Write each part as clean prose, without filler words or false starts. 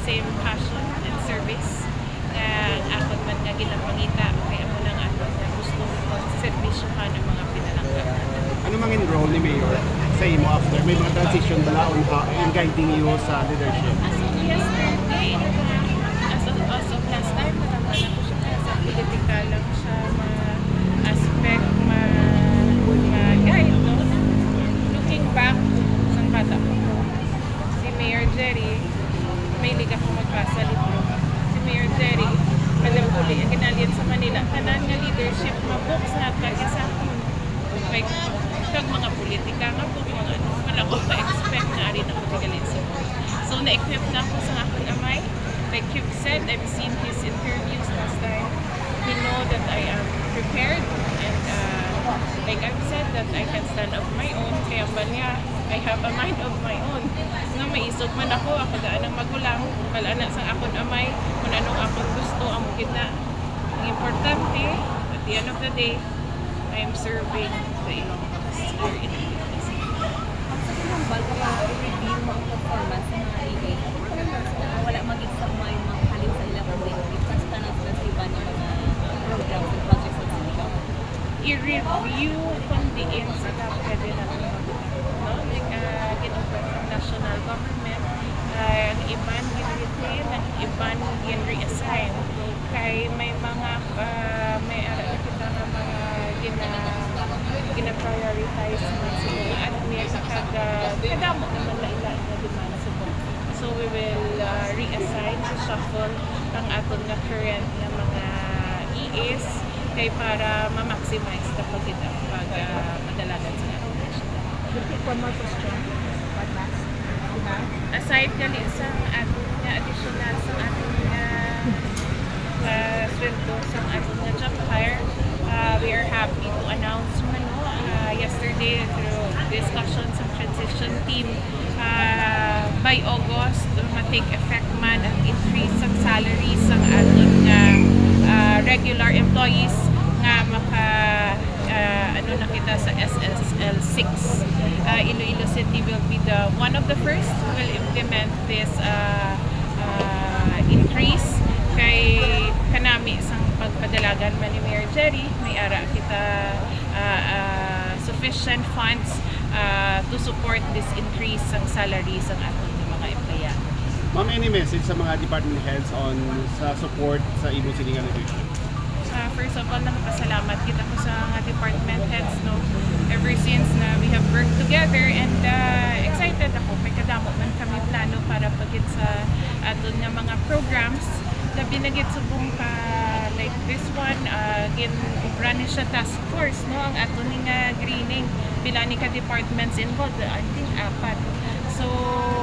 same passion and service nga akon man nga ginapangita kaya mo lang ato nga gusto ko servisyohan ang mga pinalangga. Ano mangin role ni Mayor sa imo after may mga transition bala on in guiding you sa leadership? As of yesterday, as of last time, naman ako siya sa political lang siya aspect guide, no? Looking back sa bata ko, si Mayor Jerry, may liga ko magbasa libro. Si Mayor Jerry, kalambuli, ang ginalian sa Manila, kanan nga leadership, mabooks na kaya sa akon. Like, kag mga politika nga po, mga ano, wala ko pa-expect na rin ako tigalin sa mo. So, na-equip na ako sa akong amay. Like you've said, I've seen his interviews last time. He know that I am prepared and like I've said that I can stand up my own. Kaya ba niya, I have a mind of my own. No, may isog man ako daan ng magulang, balana sa akong amay, kung anong akong gusto, ang gitna. Ang importante, at the end of the day, I am serving the Ilocos. Ang bago i-review mga performance ng mga EA, wala mag-isang may mga halin sa ilang kasi basta na sila sa iba ng mga programs and projects sa sila. I-review kundi sila pwede natin no? Like, ginagawa ng national government, ang iban gin-retain, ang iban gin-reassign. Kay may mga may kita na mga gina-prioritize naman sila at may kadamo naman laila na dimana sa buong. So we will reassign, shuffle ang aton na current na mga EAs kay para ma-maximize kapag ito madalagan sa aton national. One more question. Aside gali sa aton nga additional sa aton nga sweldo sa aton nga job hire, we are happy to announce yesterday through discussions sa transition team by August ma-take effect man ang increase ng salaries ng aton nga regular employees nga maka ano na kita sa SSL 6. Iloilo City will be the one of the first who will implement this increase kay kanami sang pagpadalagan man ni Mayor Jerry, may ara kita sufficient funds to support this increase ng salaries ng ating mga empleyado. Ma'am, any message sa mga department heads on sa support sa Ibo City nga leadership? First of all, nakapasalamat kita ko sa mga department heads, no? Ever since na we have worked together and excited ako. May kadamo man kami plano para pagit sa aton nga mga programs labi na git subong ka like this one gin-ubra ni siya task force, no? Ang aton nga greening pila ni ka departments involved, I think 4. So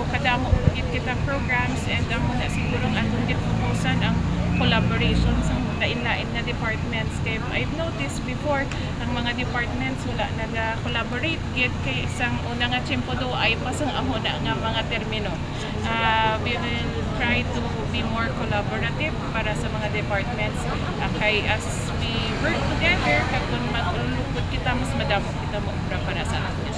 kadamo git kita programs and ang muna siguro ang aton git fokusan ang collaboration sa lain-lain na departments. Kaya I've noticed before ang mga departments wala nag-collaborate git kay isang una nga tiyempo do ay pasang amo na nga mga termino. We will try to be more collaborative para sa mga departments kay as we work together kapag mag-ulukod kita mas madamo kita mo para sa atin.